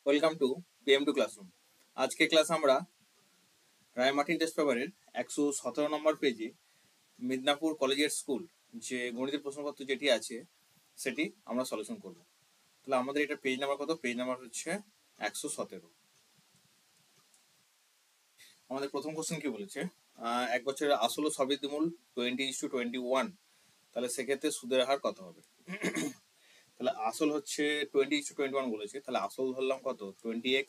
Welcome to PM2 classroom. আজকে class আমরা রায় Martin test পেপারের 117 নম্বর পেজে মিদনাপুর কলেজের স্কুল যে গণিতের প্রশ্নপত্র যেটি আছে সেটি আমরা সলিউশন করব। তাহলে আমাদের এটা পেজ নাম্বার কত? পেজ নাম্বার হচ্ছে 117। আমাদের প্রথম কোশ্চেন কি বলেছে, এক বছরের আসল ও সবৃদ্ধি মূল 20:21, তাহলে সেক্ষেত্রে সুদের হার কত হবে? তাহলে আসল হচ্ছে 20:21 বলেছে, তাহলে আসল ধরলাম কত? 20x,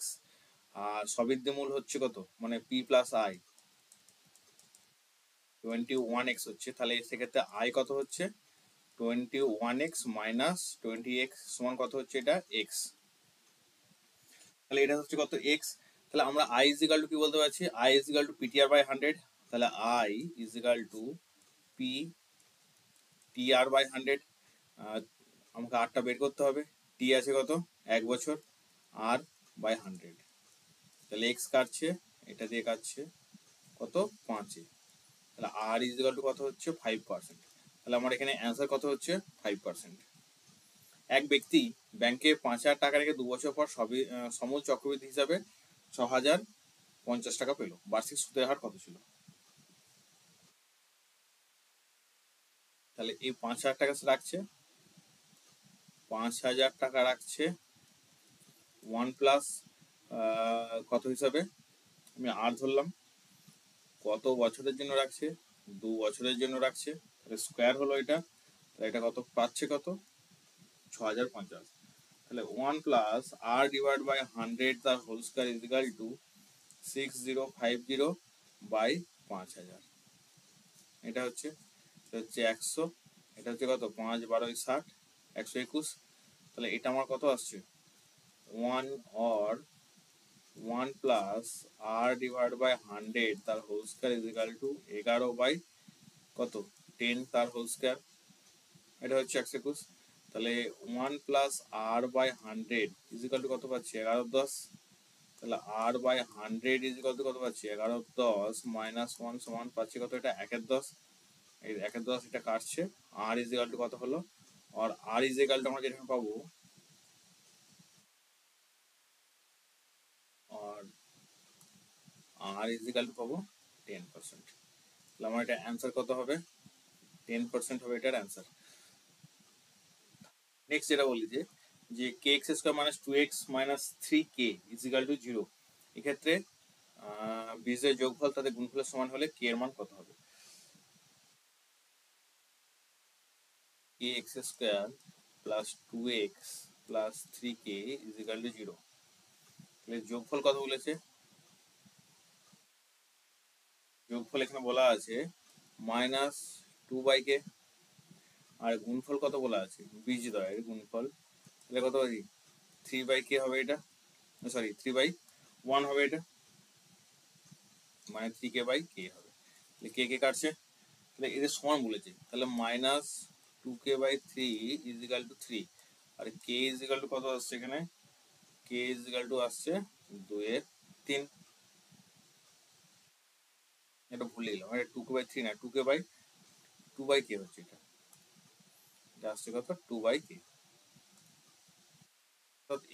আর সবৃদ্ধি মূল হচ্ছে কত, মানে p+i 21x হচ্ছে, তাহলে সেক্ষেত্রে i কত হচ্ছে? 21x মাইনাস 20x সমান কত হচ্ছে? এটা x। তাহলে এটা হচ্ছে কত? x। তাহলে আমরা i ইজ ইকাল টু কি বলতে পারছি? i is equal two ptr/100। তাহলে i is equal two ptr/100। আমাকে আরটা বের করতে হবে। t আছে কত? 1 বছর, r বাই 100। তাহলে x কাটছে, এটা দিয়ে কাটছে কত? 5-এ। তাহলে r ইজ ইকাল টু কত হচ্ছে? 5%। তাহলে আমার এখানে অ্যান্সার কত হচ্ছে? 5%। এক ব্যক্তি ব্যাংকে 5,000 টাকা রেখে 2 বছর পর সমূল চক্রবৃদ্ধি হিসাবে 6,050 টাকা পেল। বার্ষিক সুদের হার কত ছিল? তাহলে এই 5,000 টাকা সে রাখছে, 5,000 টাকা রাখছে 1 প্লাস কত হিসাবে? আমি আর ধরলাম। কত বছরের জন্য রাখছে? 2 বছরের জন্য রাখছে। তাহলে স্কোয়ার হলো এটা। তাহলে এটা কত পাচ্ছে? কত? 6,050। তাহলে 1 প্লাস r ডিভাইড বাই 100 তার whole square is equal to 6050 by 5,000। এটা হচ্ছে 100। এটা হচ্ছে কত? 5 12 60, 121। তাহলে এটা আমার কত আসছে? 1 or 1 plus r divide by 100 তার whole square is equal to 11 by কত? 10 তার হোল স্কয়ার। এটা হচ্ছে 121। তাহলে 1 plus r by 100 is equal to কত পাচ্ছি? 11 10। তাহলে r by 100 is equal to কত পাচ্ছি? 11 10 মাইনাস 1 সমান পাচ্ছি কত? এটা 1-10। এই 1-10 এটা কাটছে। r ইজ ইকাল টু কত হলো? আর r ইজ ইকাল টু আমরা যেটা পাবো, আর r ইজ ইকাল টু পাবো 10%। তাহলে আমার এটা অ্যান্সার কত হবে? 10% হবে এটার অ্যান্সার। নেক্সট যেটা বলি যে kx square minus 2x minus 3k is equal two 0, এক্ষেত্রে বীজের যোগফল তাদের গুণফলের সমান হলে k এর মান কত হবে? kx square plus 2x plus 3k is equal two 0। তাহলে যোগফল কত বলেছে? যোগফল এখানে বলা আছে মাইনাস 2/k, আর গুণফল কত বলা আছে? বীজদ্বয়ের গুণফল। তাহলে কত হবে? 3/k হবে এটা, সরি 3/1 হবে এটা, মানে 3k/k হবে। তাহলে কে কে কাটছে, তাহলে এদের সমান বলেছে। তাহলে minus 2k/3 is equal to 3, আর কে ইজ ইকাল টু কত আসছে এখানে? কে ইজ ইকাল টু আসছে 2/3। এটা ভুলে গেলাম, এটা 2k/3 না, 2k হচ্ছে এটা। এটা আসছে কত? 2/k।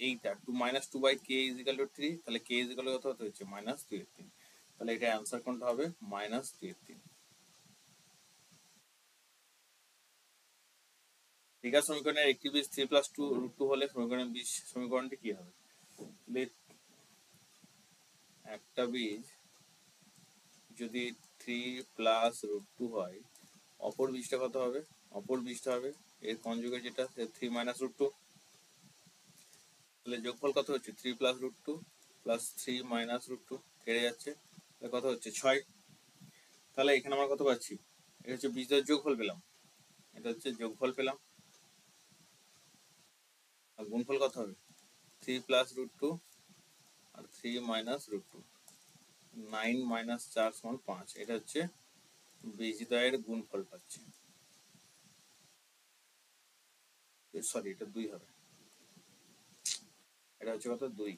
এইটা minus 2/k is equal to 3, তাহলে k ইজ ইকাল টু কত হচ্ছে? মাইনাস 2/3। তাহলে এটা অ্যান্সার কোনটা হবে? মাইনাস 2/3। রেখা সমীকরণের একটি বীজ 3+2√2 হলে সমীকরণের বীজ সমীকরণটি কি হবে? একটা বীজ যদি 3+√2 হয়, অপর বীজটা কত হবে? অপর বীজটা হবে এর কনজুগেট, যেটা 3 - √2। তাহলে যোগফল কত হচ্ছে? 3+√2 প্লাস 3 - √2 কেটে যাচ্ছে, তাহলে কত হচ্ছে? 6। তাহলে এখানে আমরা কত পাচ্ছি? এটা হচ্ছে বীজের যোগফল পেলাম, এটা হচ্ছে যোগফল পেলাম। আর গুণফল কত হবে? 3+√2 আর 3 - √2, 9 - 4 = 5। এটা হচ্ছে বীজদ্বয়ের গুণফল পাচ্ছি। সরি, এটা 2 হবে। এটা হচ্ছে কত? 2,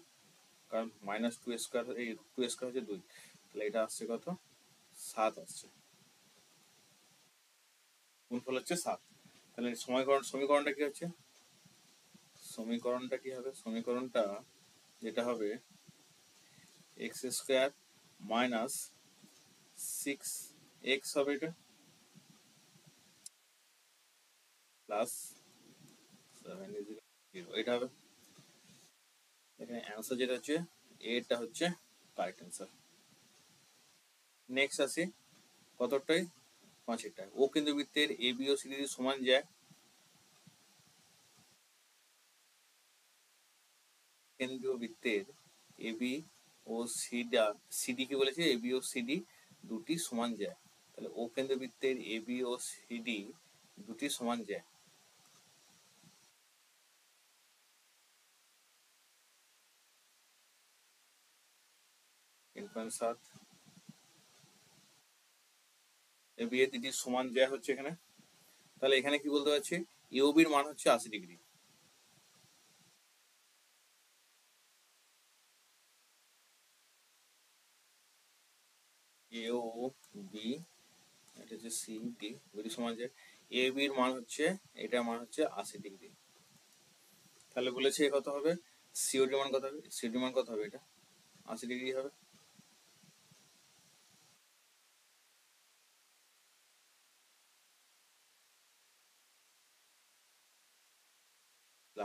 কারণ -2² এই 2² হচ্ছে 2। তাহলে এটা আসছে কত? 7 আসছে। গুণফল হচ্ছে 7। তাহলে সমীকরণটা কি হচ্ছে? সমীকরণটা কি হবে? সমীকরণটা যেটা হবে এক্স স্কোয়ার মাইনাস 6x হবে এটা প্লাস 7 ইজ ইকুয়াল 0 এটা হবে। এখানে অ্যান্সার যেটা হচ্ছে এটা হচ্ছে কারেক্ট অ্যান্সার। নেক্সট আসি কতটাই 5টায়। ও কিন্তু বৃত্তের A B O C D সমান যায়। কেন্দ্রীয় বৃত্তের এ বি ও সিডি কি বলেছে, এ বি ও সিডি দুটি সমান যায়। তাহলে ও কেন্দ্রীয় বৃত্তের এ বি ও সিডি দুটি সমান যায়। 3.7 এ বি এর দুটি সমান যায় হচ্ছে এখানে। তাহলে এখানে কি বলতে পারছি, ইউবির মান হচ্ছে 80 ডিগ্রি। এ ও বি এটা হচ্ছে সি ডি দুটি সমান যায়। এ বির মান হচ্ছে, এটার মান হচ্ছে 80 ডিগ্রি। তাহলে বলেছে কত হবে, সিওডির মান কত হবে, সিওডির মান কত হবে, এটা 80 ডিগ্রি হবে।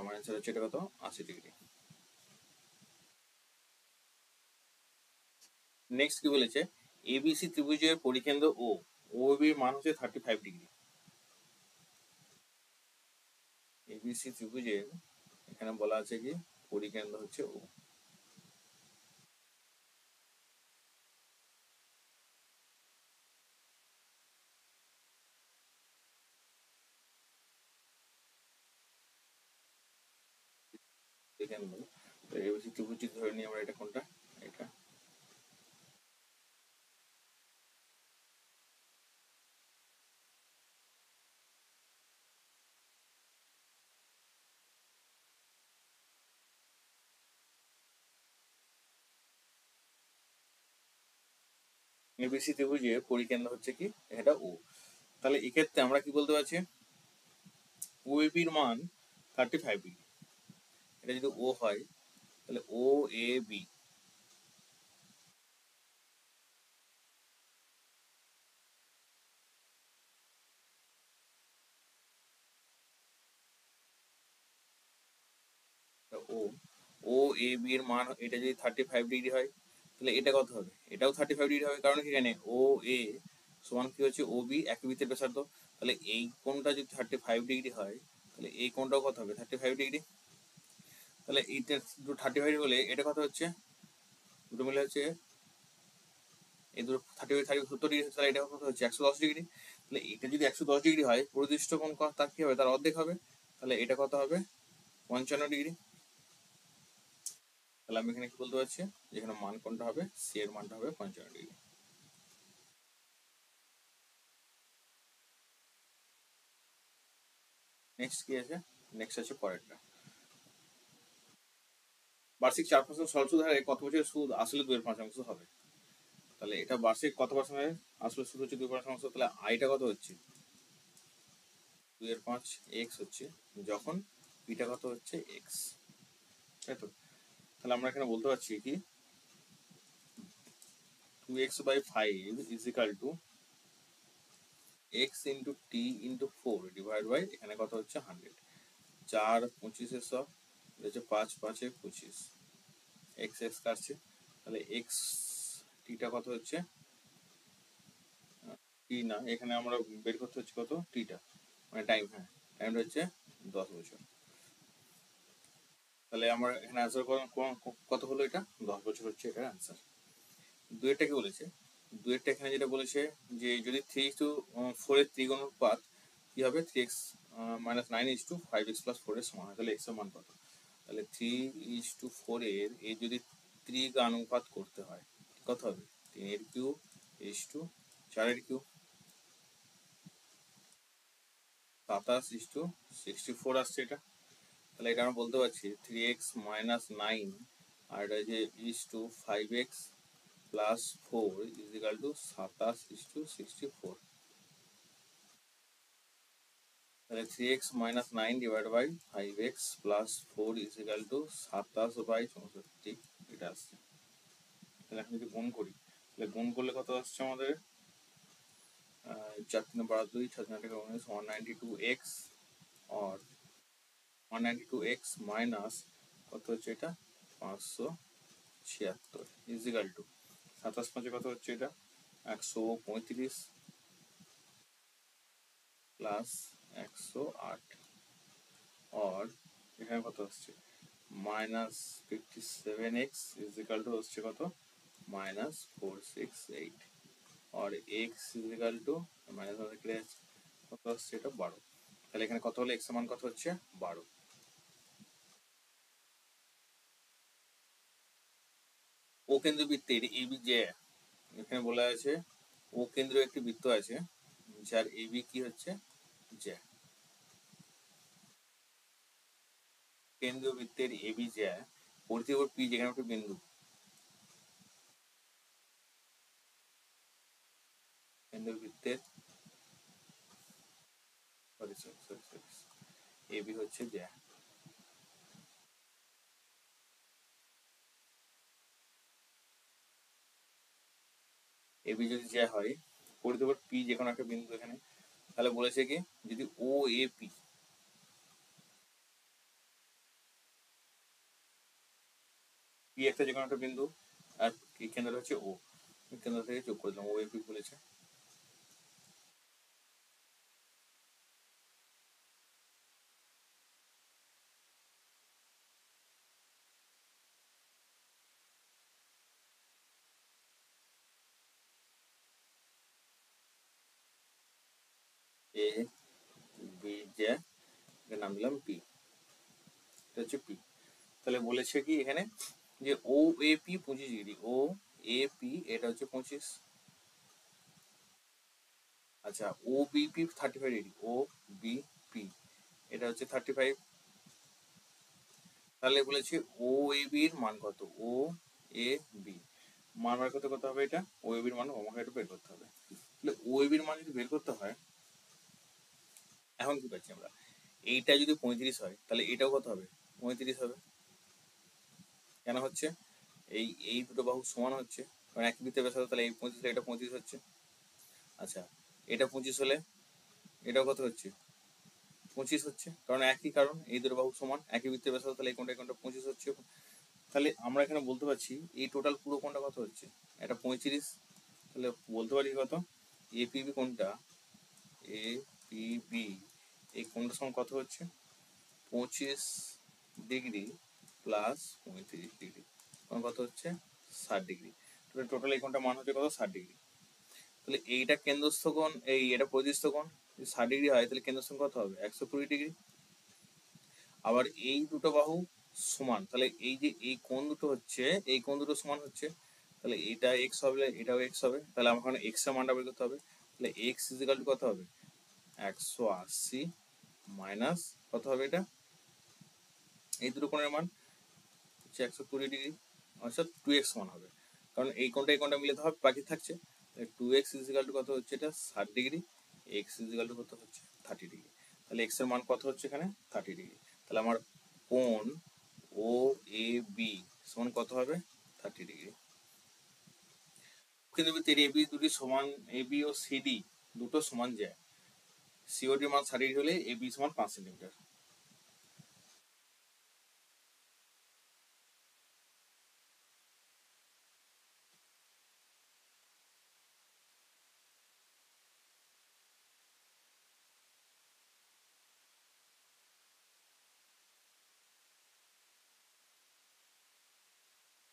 আমার অ্যান্সার হচ্ছে এটা কত, 80 ডিগ্রি। নেক্সট কি বলেছে, এবিসি ত্রিভুজের পরিকেন্দ্র ও বির মান হচ্ছে 35 ডিগ্রি। এবিসি ত্রিভুজের এখানে বলা আছে কি পরিকেন্দ্র হচ্ছে ও। পরিকেন্দ্র এবিসি ত্রিভুজ ধরে নিই আমরা, এটা কোনটা, এটা। এবিসি ত্রিভুজের পরিকেন্দ্র হচ্ছে কি এটা ও। তাহলে এক্ষেত্রে আমরা কি বলতে পারছি, ও বির মান 35 ডিগ্রি। এটা যদি ও হয় তাহলে ও A B, O O A B এর মান এটা যদি 35 ডিগ্রি হয় তাহলে এটা কত হবে, এটাও 35 ডিগ্রি হবে। কারণ এখানে ও এ সমান কি হচ্ছে ও বি, একই বৃত্তের ব্যাসার্ধ। তাহলে এই কোণটা যদি 35 ডিগ্রি হয় তাহলে এই কোণটাও কত হবে, 35 ডিগ্রি। তাহলে এইটা দুটো 35 হলে এটা কত হচ্ছে, দুটো মিলে হচ্ছে এই দুটো 35 70 ডিগ্রি, তাহলে এটা কত হচ্ছে 110 ডিগ্রি। তাহলে এটা যদি 110 ডিগ্রি হয়, প্রদিষ্ট কোণ তার কি হবে, তার অর্ধেক হবে। তাহলে এটা কত হবে, 55 ডিগ্রি। তাহলে আমি এখানে কি বলতে পারছি, যেখানে মান কোনটা হবে, সি এর মানটা হবে 55 ডিগ্রি। নেক্সট কি আছে, নেক্সট আছে পরেরটা। বার্ষিক 4% সরল সুদ হারে কত বছরের সুদ আসলে 2.5 হবে। তাহলে এটা বার্ষিক কত পার্সেন্ট হয়, আসলে সুদ হচ্ছে 2.5। তাহলে আইটা কত হচ্ছে 2.5 এক্স হচ্ছে, যখন বিটা কত হচ্ছে এক্স, তাই তো। তাহলে আমরা এখানে বলতে পারছি কি 2x/5 is equal to X into T into 4 divide by এখানে কত হচ্ছে 100। 4 25 হচ্ছে 5 5 25, এক্স এক্স কাটছে। তাহলে এক্স টিটা কত হচ্ছে, টি না, এখানে আমরা বের করতে হচ্ছে কত টিটা, মানে টাইম, হ্যাঁ টাইমটা হচ্ছে 10 বছর। তাহলে আমার এখানে অ্যান্সার কত হলো, এটা 10 বছর হচ্ছে এটার অ্যান্সার। দুয়েরটা কি বলেছে, দুয়েরটা এখানে যেটা বলেছে যে যদি 3:4 এর ত্রিগুণ অনুপাত কি হবে, 3x-9:5x+4 এর সমান হয়, তাহলে এক্স এর মান কত। তাহলে 3:4 এর এই যদি ত্রিগুণানুপাত করতে হয় কত হবে, 3 এর কিউব/4 এর কিউব, 27:64 আসছে এটা। তাহলে এটা আমরা বলতে পারছি 3x-9 আর এটা যে 5x+4 ইজ ইকাল টু 27:64। তাহলে 3x minus 9 divide by 5x plus 4 is equal to 27 by 64 এটা আসছে। তাহলে এখন যদি গুণ করি, তাহলে গুণ করলে কত আসছে আমাদের? 4 3 12 2 6 9 192x और 192x মাইনাস কত হচ্ছে এটা 576 ইজ ইকাল টু 27 5 কত হচ্ছে এটা 135 প্লাস 108 और এখানে কত আসছে minus 57x is equal two হচ্ছে কত মাইনাস 468 और x is equal two minus কত আসছে এটা 12। তাহলে এখানে কত হলে x এর মান কত হচ্ছে 12। ও কেন্দ্র বৃত্তের এবি যে এখানে বলা আছে ও কেন্দ্র একটি বৃত্ত আছে যার এবি কি হচ্ছে জ্যা। কেন্দ্রীয় বৃত্তের এবি জ্যা পরিধি ওর পি যেখানে একটা বিন্দু, কেন্দ্রীয় বৃত্তের এবি হচ্ছে জ্যা। এবি যদি জ্যা হয় পরিধি ওর পি যে কোনো একটা বিন্দু এখানে, তাহলে বলেছে কি যদি ও এ পি পি একটা যে কোনো একটা বিন্দু আর কেন্দ্র হচ্ছে ও, কেন্দ্র থেকে যোগ করে দিলাম ও এ পি বলেছে। এ বি জ্যা এর নাম দিলাম পি, এটা হচ্ছে পি। তাহলে বলেছে কি এখানে যে ও এ পি 25 ডিগ্রি, ও এ পি এটা হচ্ছে 25। আচ্ছা ও বিপি 35 ডিগ্রি, ও বিপি এটা হচ্ছে 35। তাহলে বলেছে ও এ বির মান কত, ও এ বি মান বের করতে কত হবে এটা, ও এ বির মান আমাকে এটা বের করতে হবে। তাহলে ও এ বির মান যদি বের করতে হয় এখন কি পাচ্ছি আমরা, এইটা যদি 35 হয় তাহলে এটাও কত হবে 35 হবে। কেন হচ্ছে এই এই দুটো বাহু সমান হচ্ছে কারণ একই বৃত্তের ব্যাসার্ধ, তাহলে এই 35 এটা 35 হচ্ছে। আচ্ছা এটা 25 হলে এটাও কত হচ্ছে 25 হচ্ছে, কারণ একই কারণ এই দুটো বাহু সমান একই বৃত্তের ব্যাসার্ধ, তাহলে এই কোণটা 25 হচ্ছে। তাহলে আমরা এখানে বলতে পারছি এই টোটাল পুরো কোণটা কত হচ্ছে এটা 35। তাহলে বলতে পারি কত এপিবি কোণটা, এ পি বি এই কোণটার সমান কত হচ্ছে 25 ডিগ্রি প্লাস 35 ডিগ্রি, কত হচ্ছে 60 ডিগ্রি। তাহলে টোটাল এই কোণটা মান হচ্ছে কত 60 ডিগ্রি। তাহলে এইটা কেন্দ্রস্থ কোণ, এই এটা পরিস্থ কোণ, যদি 60 ডিগ্রি হয় তাহলে কেন্দ্রস্থ কত হবে 120 ডিগ্রি। আবার এই দুটো বাহু সমান, তাহলে এই যে এই কোণ দুটো হচ্ছে এই কোণ দুটো সমান হচ্ছে, তাহলে এটা এক্স হবে এটাও এক্স হবে, তাহলে আমার এক্স এর মানটা বের করতে হবে। তাহলে এক্স ইজিক্যাল টু কত হবে 180 মাইনাস কত হবে এটা এই দুটো কোণের মান হচ্ছে 120 ডিগ্রি, অর্থাৎ 2x মান হবে, কারণ এই কোণটা মিলে তো হবে বাকি থাকছে। 2x ইজিক্যাল টু কত হচ্ছে এটা 60 ডিগ্রি, এক্স ইজিক্যাল টু কত হচ্ছে 30 ডিগ্রি। তাহলে এক্স এর মান কত হচ্ছে এখানে 30 ডিগ্রি। তাহলে আমার কোণ ও এ বি সমান কত হবে 30 ডিগ্রি। কিন্তু এ বি দুটি সমান, এ বি ও সিডি দুটো সমান যায়, সিওডি মান 60 হলে এ বি সমান 5 সেন্টিমিটার।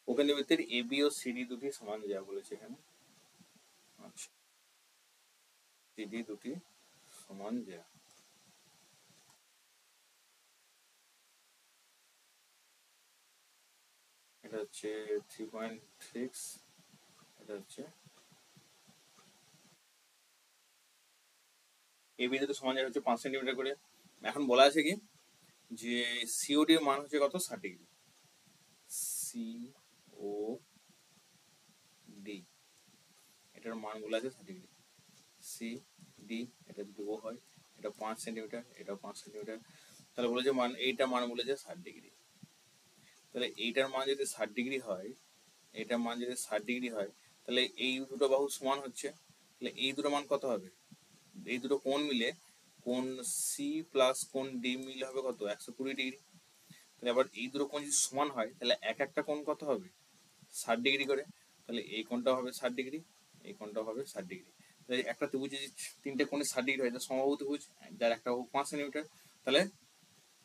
ওখানে ভিতরে এ বি ও সিডি দুটি সমান যা বলেছে এখানে, আচ্ছা সিডি দুটি সমান যা, এটা হচ্ছে 3.6, এটা হচ্ছে এ বি দুটো সমান যা হচ্ছে 5 সেন্টিমিটার করে। এখন বলা আছে কি যে সিওডি এর মান হচ্ছে কত 60 ডিগ্রি, সি ও ডি এটার মান বলা আছে 60 ডিগ্রি, সি ডি এটা যদি ও হয় এটা 5 সেন্টিমিটার, এটাও 5 সেন্টিমিটার। তাহলে বলেছে মান, এইটার মান বলেছে 60°। তাহলে এইটার মান যদি 60° হয়, এটার মান যদি 60° হয়, তাহলে এই দুটো বাহু সমান হচ্ছে। তাহলে এই দুটো মান কত হবে? এই দুটো কোণ মিলে, কোণ সি প্লাস কোণ ডি মিলে হবে কত? 120°। তাহলে আবার এই দুটো কোণ যদি সমান হয়, তাহলে এক একটা কোণ কত হবে? 60° করে। তাহলে এই কোণটাও হবে 60°, এই কোণটাও হবে 60°। তাহলে একটা ত্রিভুজ যদি তিনটে কোণে 60° হয়, তাহলে সমবাহু ত্রিভুজ, যার একটা বাহু 5 সেন্টিমিটার। তাহলে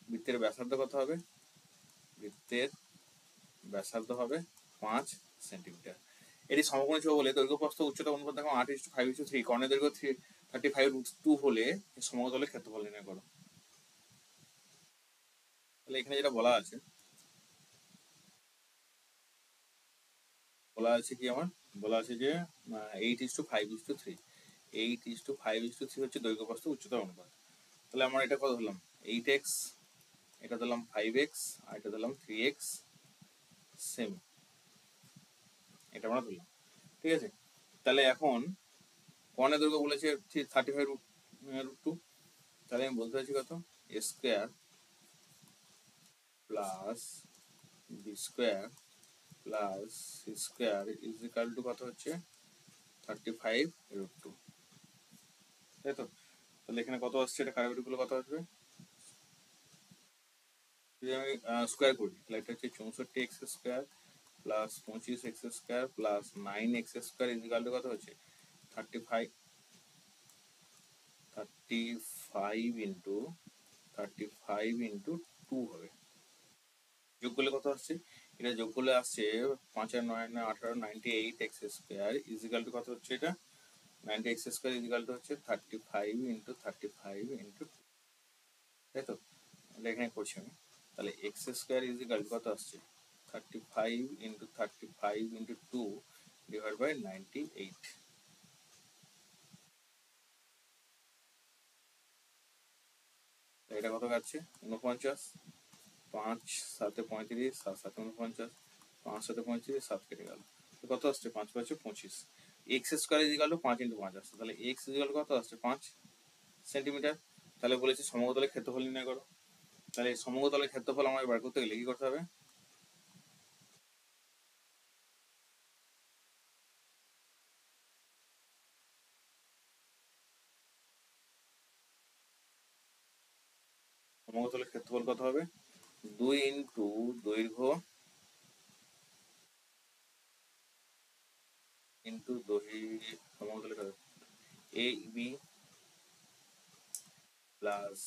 বৃত্তের ব্যাসার্ধ কত হবে? বৃত্তের ব্যাসার্ধ হবে 5 সেন্টিমিটার। এটি সমকোণী ছিল বলে দৈর্ঘ্য প্রস্থ উচ্চতা অনুপাত দেখো 8:5:3। কর্ণের দৈর্ঘ্য 35√2 হলে সমতলের ক্ষেত্রফল নির্ণয় করো। তাহলে এখানে যেটা বলা আছে কি আমার বলা আছে যে 8:5:3। 8:5:3 হচ্ছে দৈর্ঘ্য প্রস্থ উচ্চতা অনুপাত। তাহলে আমরা এটা কত ধরলাম? 8x, এটা ধরলাম 5x, আর এটা ধরলাম 3x সেম, এটা আমরা ধরলাম। ঠিক আছে, তাহলে এখন কর্ণের দৈর্ঘ্য বলেছে 35√2। তাহলে আমি বলতে চাইছি কত? a square plus B square plus C square is equal to কত হচ্ছে? 35√2, তাই তো? তাহলে এখানে কত আসছে? এটা কাটাকুটি করলে কত আসবে? যদি আমি স্কোয়ার করি, তাহলে এটা হচ্ছে 64x square plus 25x square plus 9x square is equal to কত হচ্ছে? 35 ইন্টু 2 হবে। যোগ করলে কত আসছে? এটা যোগ করলে আসছে 5 আর 9 আর 18, 98x square is equal to কত হচ্ছে? এটা 90x square is equal two হচ্ছে 35 ইন্টু 2, তাই তো? এটা এখানে করছি আমি। তাহলে x square is equal to কত আসছে? 35 ইন্টু 2 ডিভাইড বাই 98। এটা কত কাটছে? 49। 5 7 35, 7 7 49, 5 7 35, 7 কেটে গেল, কত আসছে? 5 5 25। X square is equal two 5 into 5 আসছে, তাহলে এক্স ইজ ইকাল কত আসছে? 5 সেন্টিমিটার। তাহলে বলেছি সমতলের ক্ষেত্রফল নির্ণয় করো। তাহলে সমতলের ক্ষেত্রফল আমাদের বার করতে গেলে কি করতে হবে? সমতলের ক্ষেত্রফল কত হবে? 2 ইন্টু দৈর্ঘ্য ইন্টু সমতলের A B plus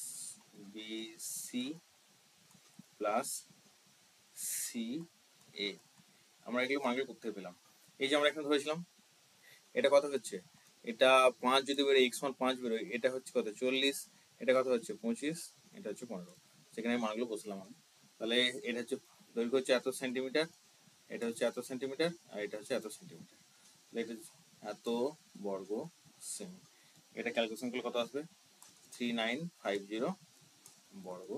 B C plus C A. আমরা এগুলো মার্কে করতে পেলাম। এই যে আমরা এখানে ধরেছিলাম, এটা কত হচ্ছে? এটা 5 যদি বেরোয়, x মান 5 বেরোয়, এটা হচ্ছে কত? 40। এটা কত হচ্ছে? 25। এটা হচ্ছে 15। সেখানে মানগুলো বসলাম আমি। তাহলে এটা হচ্ছে দৈর্ঘ্য হচ্ছে এত সেন্টিমিটার, এটা হচ্ছে এত সেন্টিমিটার, আর এটা হচ্ছে এত সেন্টিমিটার। তাহলে এটা এত বর্গ সেমি। এটা ক্যালকুলেশন করলে কত আসবে? 3950 বর্গ।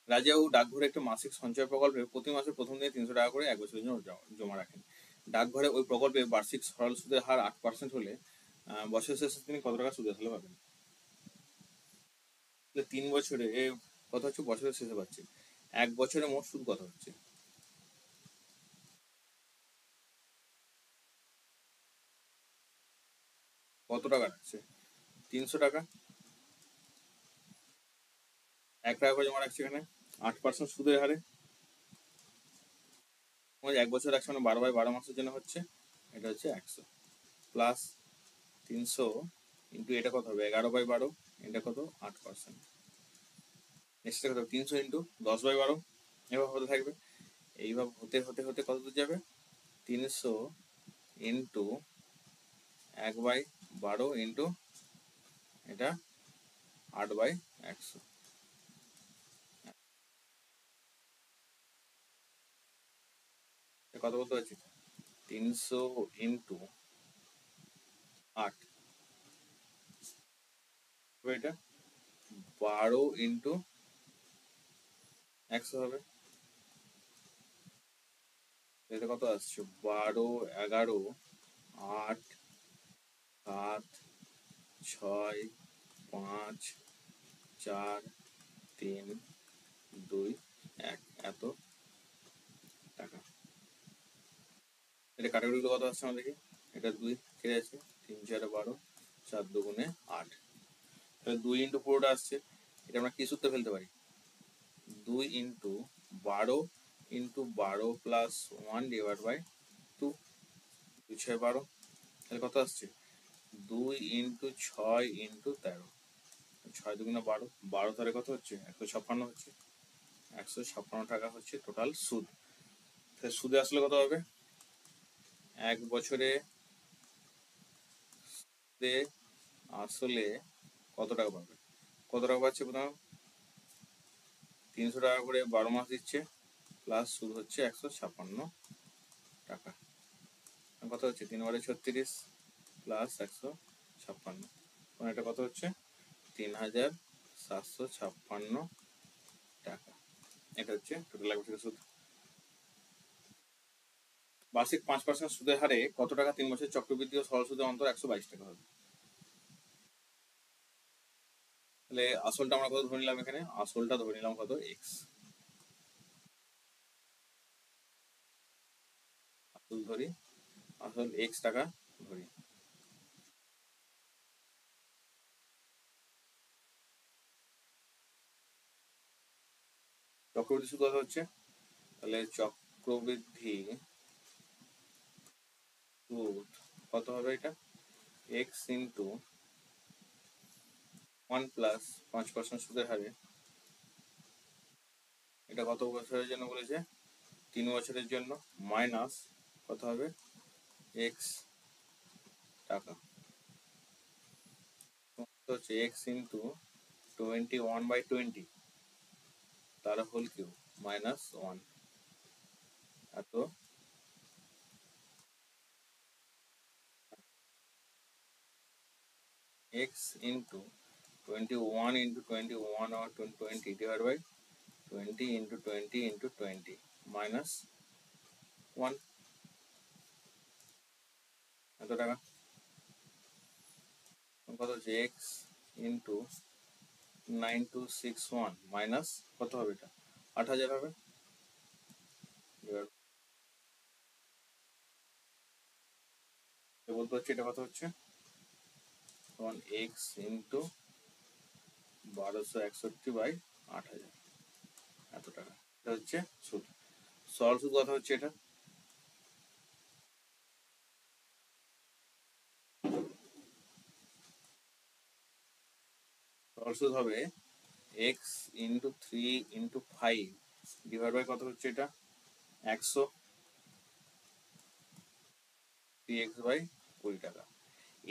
রাজাবাবু ডাকঘরে একটা মাসিক সঞ্চয় প্রকল্পে প্রতি মাসে প্রথম দিনে 300 টাকা করে 1 বছরের জন্য জমা রাখেন। ডাকঘরে ওই প্রকল্পে বার্ষিক সরল সুদের হার 8% হলে বছর শেষে তিনি কত টাকা সুদ আসলে পাবেন? 3 বছরে কত হচ্ছে? বছরের শেষে পাচ্ছে। 1 বছরে মোট সুদ কত হচ্ছে? কত টাকা রাখছে? 300 টাকা। 1 টাকা করে জমা রাখছে এখানে 8% সুদের হারে। 1 বছর রাখছে মানে 12/12 মাসের জন্য হচ্ছে, এটা হচ্ছে 100 প্লাস 300 ইন্টু এটা কত হবে? 11/12, এটা কত? 8%। নেক্সট কত? 300 ইন্টু 10/12, এভাবে হতে থাকবে। এইভাবে হতে হতে হতে কত দূর যাবে? 300 ইন্টু 1/12 ইন্টু এটা 8/100, কত বলতে পারছি? 300 ইন্টু 8, এটা 12 ইন্টু 100 হবে। এটা কত আসছে? 12, 11, 8 7 6 5 4 3 2 1 এত টাকা। এটা কাটাকুটিগুলো কত আসছে আমাদেরকে? এটা 2 কেটে আছে, 3 4 12, 4 2 8, তাহলে 2 ইন্টু পুরোটা আসছে। এটা আমরা কি সূত্রে ফেলতে পারি? 2 into 12 into 12 plus 1 divide by 2, 2 6 12, তাহলে কত আসছে? 2 ইন্টু 6 ইন্টু 13, 6 2 12, 12 তাহলে কত হচ্ছে? 156 হচ্ছে। 156 টাকা হচ্ছে টোটাল সুদ। তাহলে সুদে আসলে কত হবে? 1 বছরে আসলে কত টাকা পাবে? কত টাকা পাচ্ছে? প্রথম 300 টাকা করে 12 মাস দিচ্ছে, প্লাস সুদ হচ্ছে 156 টাকা। কত হচ্ছে? 3 বারে 36 প্লাস 156, মানে এটা কত হচ্ছে? 3756 টাকা। এটা হচ্ছে টোটাল 1 বছরের সুদ। বার্ষিক 5% সুদের হারে কত টাকা 3 বছরের চক্রবৃদ্ধি ও সরল সুদের অন্তর 122 টাকা হবে? তাহলে আসলটা আমরা কত ধরে নিলাম? এখানে আসলটা ধরে নিলাম কত? এক্স। আসল ধরি, আসল এক্স টাকা ধরি। চক্রবৃদ্ধি সুদ কত হচ্ছে? তাহলে চক্রবৃদ্ধি সুদ কত হবে? এটা এক্স ইন্টু 1 প্লাস 5% সুদের হারে, এটা কত বছরের জন্য বলেছে? 3 বছরের জন্য, মাইনাস কত হবে? এক্স টাকা হচ্ছে এক্স ইন্টু 21/20 তার হোল কিউব মাইনাস 1, এত x into 21 into 21 or 20 divided by 20 into 20 into 20 minus 1, এত টাকা। কত হচ্ছে? এক্স ইন্টু 9261 মাইনাস কত হবে? এটা 8000 হবে। বলতে হচ্ছে এটা কত হচ্ছে? তখন এক্স ইন্টু 1261/8000, এত টাকা। এটা হচ্ছে সুদ। সরল সুদ কত হচ্ছে? এটা সরল সুদ হবে X into 3 into 5 divide by কত হচ্ছে? এটা 100, 3x বাই 20 টাকা।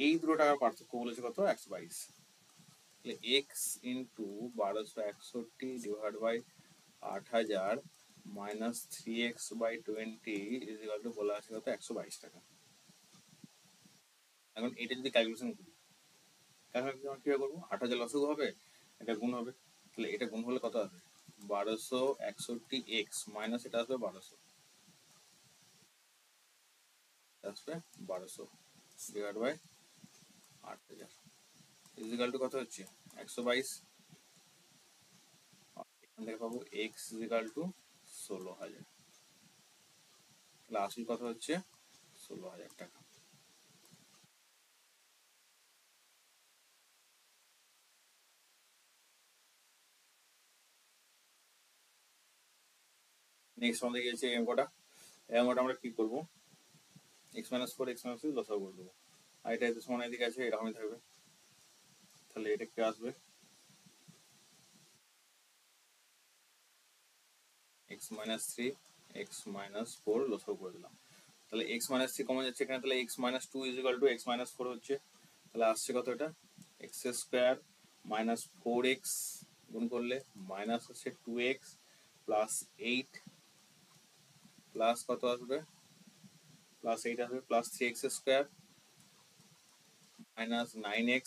এই দুটো টাকার পার্থক্য বলেছে কত? 122। তাহলে X into 1261 divide by 8000 minus 3x/20 is equal to বলা আছে কত? 122 টাকা। এখন এটা যদি ক্যালকুলেশন করি, ক্যালকুলেশন কিভাবে করবো? 8000 লসগু হবে, এটা গুণ হবে, তাহলে এটা গুণ হলে কত আসবে? 1261x মাইনাস এটা আসবে 1200, আসবে 1200 divide by 8000 is equal to কত হচ্ছে? 122। এখান থেকে পাবো এক্স ইজ ইকুয়াল টু 16000। তাহলে আসল কত হচ্ছে? 16000 টাকা। নেক্সট আমাদের গেছে এই অঙ্কটা। এই অঙ্কটা আমরা কি করবো? এক্স মাইনাস 4 এক্স মাইনাস 2 লসাগু করে দেবো, আর এটা এতে সমান এদিকে আছে, এরকমই থাকবে। তাহলে এটা কি আসবে? এক্স মাইনাস 3 এক্স মাইনাস 4 লসাগু করে দিলাম। তাহলে এক্স মাইনাস 3 কমন যাচ্ছে এখানে, তাহলে x minus 2 is equal two x minus 4 হচ্ছে। তাহলে আসছে কত? এটা এক্স স্কোয়ার মাইনাস 4x গুণ করলে মাইনাস হচ্ছে 2x প্লাস 8 প্লাস কত আসবে? প্লাস 8 আসবে, plus 3x square minus 9x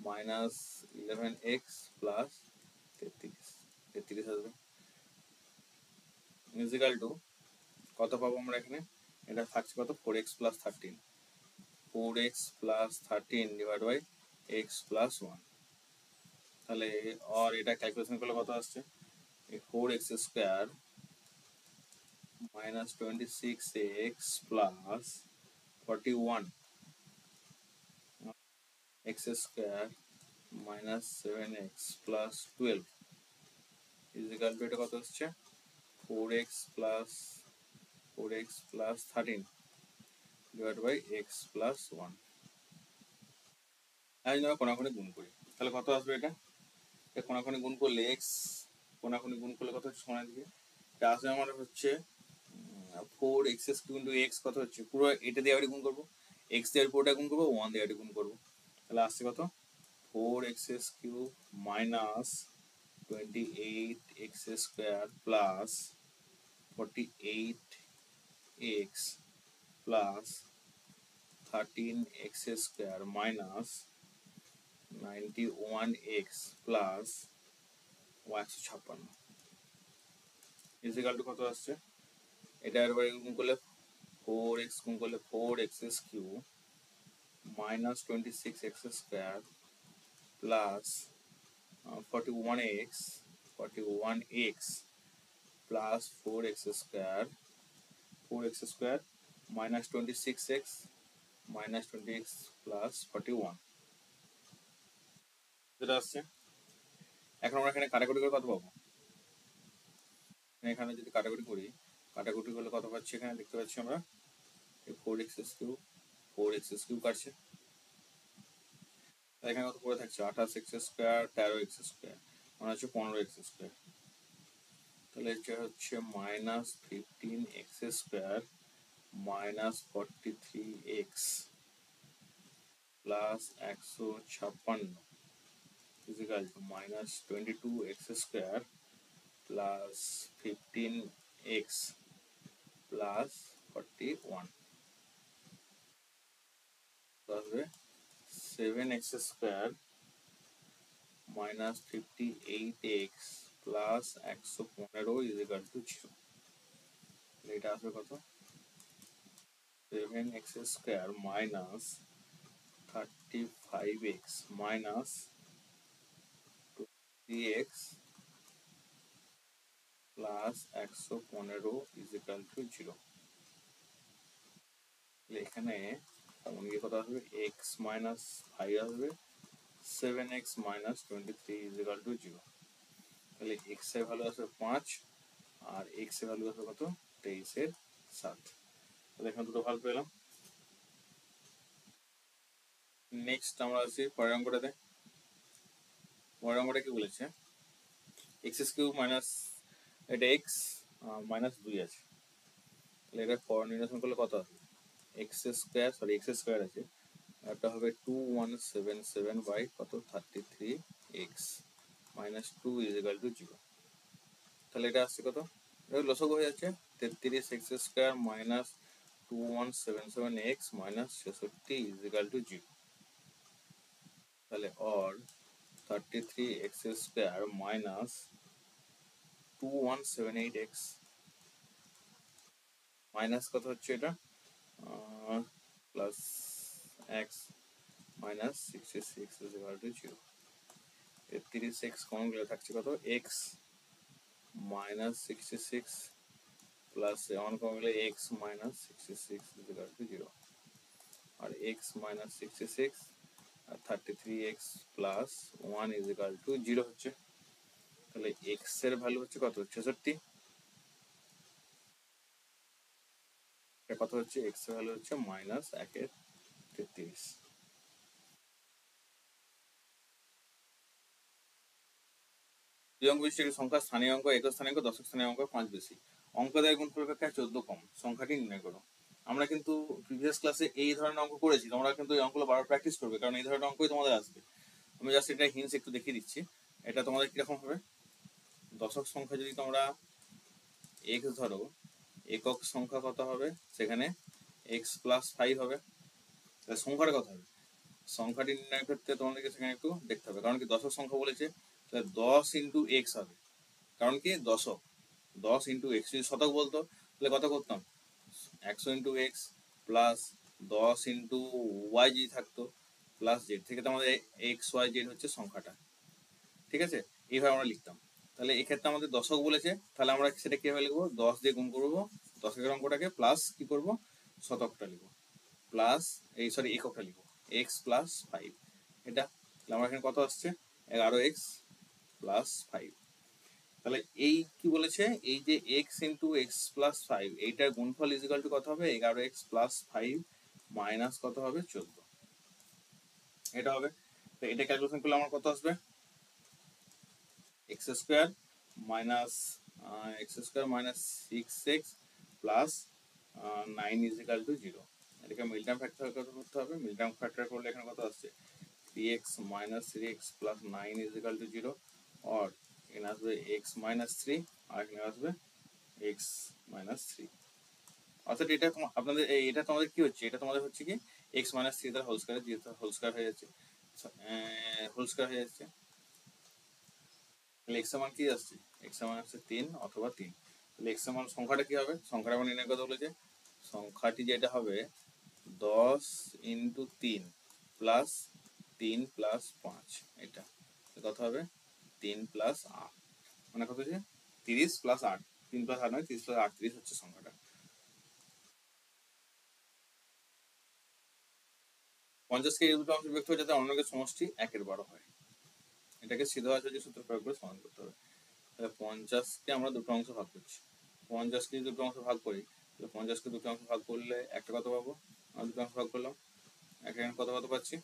minus 11x plus 33 আসবে ইজ ইকুয়াল টু কত পাবো আমরা এখানে? এটা থাকছে কত 4x plus 13, 4x plus 13 divide by x plus 1। তাহলে আর এটা ক্যালকুলেশন করলে কত আসছে, 4x square minus 26x plus 41 x square minus 7x plus 12 is equal to এটা কত হচ্ছে 4x plus 13 divide by x plus 1। আমি কোনাকুনি গুণ করি, তাহলে কত আসবে এটা, কোনাকুনি গুণ করলে x কোনাকুনি গুণ করলে কত হচ্ছে সমান দিকে, এটা আসবে আমার হচ্ছে 4x কিউব ইন্টু x কত হচ্ছে, পুরো এটা দিয়ে গুণ করবো, x দিয়ে পুরোটা গুণ করবো, 1 দিয়ে গুণ করবো, তাহলে আসছে কত 4x cube minus 28x square plus 48x plus 13x square minus 91x plus 156 is equal to কত আসছে, এটা এবার গুণ করলে 4x গুণ করলে 4x cube minus 26x square plus 41x plus 4x square minus 26x minus 20x plus 41 যেটা আসছে। এখন আমরা এখানে কাটাকুটি করে কত পাবো, এখানে যদি কাটাকুটি করি, কাটাকুটি করলে কত পাচ্ছি, এখানে দেখতে পাচ্ছি আমরা 4x কিউব কাটছে, এখানে কত পড়ে থাকছে 28x স্কোয়ার 13x স্কোয়ার মানে হচ্ছে 15x স্কোয়ার, তাহলে এটা হচ্ছে minus 15x square minus 43x plus 156 is equal to minus 22x square plus 15x plus 41 আসবে 7x square minus 58x plus 115 is equal to 0। এটা আসবে কত 7x square minus 35x minus 3x plus 115 is equal to 0। এখানে তেমন গিয়ে কত আসবে x মাইনাস 5 আসবে 7x মাইনাস 23 ইজিক্যাল টু 0। তাহলে x এর ভ্যালু আসবে 5 আর x এর ভ্যালু আসবে কত 23/7। তাহলে এখানে দুটো ভ্যালু পেলাম। নেক্সট আমরা আসি পরের অঙ্কটাতে। পরের অঙ্কটা কি বলেছে x কিউব মাইনাস এটা x মাইনাস 2 আছে, তাহলে এটা নির্ণয় করলে কত আসবে x স্কোয়ার আছে, এটা হবে 2177 বাই কত 33x মাইনাস 2 ইজিক্যাল টু 0। তাহলে এটা আসছে কত, এটা লসগু হয়ে যাচ্ছে 33x square minus 2177x minus 66 is equal to 0। তাহলে or 33x square minus 2178x minus কত হচ্ছে এটা plus x minus 66 equal to 0। 33x common গেলে থাকছে কত x মাইনাস 66 প্লাস 7 কমন গেলে x মাইনাস 66 ইকুয়াল টু 0 আর x মাইনাস 66 আর 33x প্লাস 1 ইকুয়াল টু 0 হচ্ছে। তাহলে x এর ভ্যালু হচ্ছে কত 66, কত হচ্ছে x এর ভ্যালু হচ্ছে মাইনাস 1/33। দুই অঙ্ক বিশিষ্ট সংখ্যা স্থানীয় অঙ্ক, একক স্থানীয় অঙ্ক, দশক স্থানীয় অঙ্ক 5 বেশি। অঙ্ক দেয় গুণ পরিপেক্ষায় 14 কম, সংখ্যাটি নির্ণয় করো। আমরা কিন্তু প্রিভিয়াস ক্লাসে এই ধরনের অঙ্ক করেছি, তোমরা কিন্তু এই অঙ্কগুলো বারবার প্র্যাকটিস করবে, কারণ এই ধরনের অঙ্কই তোমাদের আসবে। আমি জাস্ট এটা হিন্টস একটু দেখিয়ে দিচ্ছি। এটা তোমাদের কিরকম হবে, দশক সংখ্যা যদি তোমরা x ধরো, একক সংখ্যা কত হবে, সেখানে x প্লাস 5 হবে, তাহলে সংখ্যাটা কত হবে, সংখ্যাটি নির্ণয়ের ক্ষেত্রে তোমাদেরকে সেখানে একটু দেখতে হবে, কারণ কি দশক সংখ্যা বলেছে, তাহলে 10 ইন্টু এক্স হবে, কারণ কি দশক 10 ইন্টু এক্স। যদি শতক বলতো তাহলে কত করতাম, 100 into X plus 10 into Y যদি থাকতো প্লাস জেড, থেকে তো আমাদের এক্স ওয়াই জেড হচ্ছে সংখ্যাটা, ঠিক আছে? এইভাবে আমরা লিখতাম। তাহলে এক্ষেত্রে আমাদের দশক বলেছে, তাহলে আমরা সেটা কীভাবে লিখবো? 10 দিয়ে গুণ করবো দশকের অঙ্কটাকে, প্লাস কি করব, শতকটা লিখবো, প্লাস এই সরি এককটা লিখবো, এক্স প্লাস 5 এটা। তাহলে আমার এখানে কত আসছে? 11x plus 5। তাহলে এই কি বলেছে, এই যে এক্স ইন্টু এক্স প্লাস 5 এইটার গুণফল ইজিক্যাল টু কত হবে? 11x প্লাস 5 মাইনাস কত হবে? 14, এটা হবে। তো এটা ক্যালকুলেশন করলে আমার কত আসবে? X square minus 6x plus 9 is equal to 0। এটাকে মিলটার্ম ফ্যাক্টর করতে হবে। মিলটার্ম ফ্যাক্টর করলে এখানে কত আসছে? 3x minus 3x plus 9 is equal to 0, আর এখানে আসবে x মাইনাস 3, আর এখানে আসবে x মাইনাস 3। অর্থাৎ এটা আপনাদের এটা তোমাদের কি হচ্ছে? এটা তোমাদের হচ্ছে কি x মাইনাস 3 দ্বারা হোল স্কয়ার, যেহেতু হোল স্কয়ার হয়ে যাচ্ছে, হোল স্কয়ার হয়ে যাচ্ছে। তাহলে x এর মান কি আসছে? x এর মান হচ্ছে 3 অথবা 3। তাহলে x এর মান সংখ্যাটা কি হবে? সংখ্যাটা আমরা নির্ণয় করতে বলেছে, সংখ্যাটি যেটা হবে 10 ইন্টু 3 প্লাস 3 প্লাস 5, এটা কত হবে? 3 প্লাস 8, মানে কত হচ্ছে? 30 প্লাস 8, 3 প্লাস 8 নয়, 30 প্লাস 38 হচ্ছে সংখ্যাটা। 50কে এই দুটো অংশ বিভক্ত হয়ে যাতে অন্যকে সমষ্টি 1/12 হয়, এটাকে সিদ্ধভাজক সূত্র প্রয়োগ করে সমান করতে হবে। তাহলে 50কে আমরা দুটো অংশ ভাগ করছি, 50কে যদি দুটো অংশ ভাগ করি তাহলে 50কে দুটো অংশ ভাগ করলে একটা কত পাবো? আমরা দুটো অংশ ভাগ করলাম, এখানে কত কত পাচ্ছি?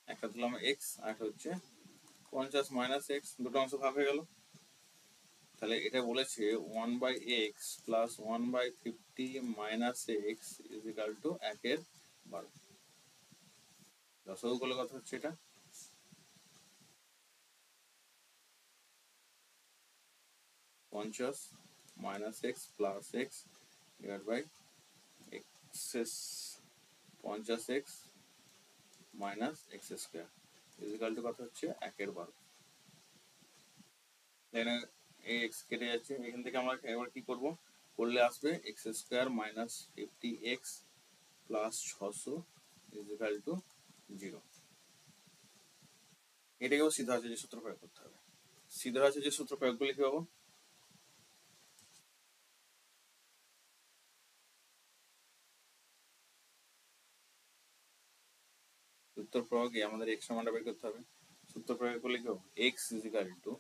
একটা দিলাম এক্স, আর একটা হচ্ছে 50 মাইনাস এক্স, দুটো অংশ ভাগ হয়ে গেল। তাহলে এটা বলেছে 1/x plus 1/50 minus X is equal to 1/12। দশক করলে কথা হচ্ছে এটা 50 minus X plus X divide by X 50x minus X square is equal to কথা হচ্ছে 1/12। এখানে এই এক্স কেটে যাচ্ছে, এখান থেকে আমরা এবার কি করব? করলে আসবে X square minus 50x plus 600 is equal to 0। এটাকেও সিদ্ধভাজক সূত্র প্রয়োগ করতে হবে। সিদ্ধভাজক সূত্র প্রয়োগ করলে কি পাবো? সূত্র প্রয়োগে আমাদের এক্স সমানটা বের করতে হবে। সূত্র প্রয়োগ করলে কি হবে? X is equal to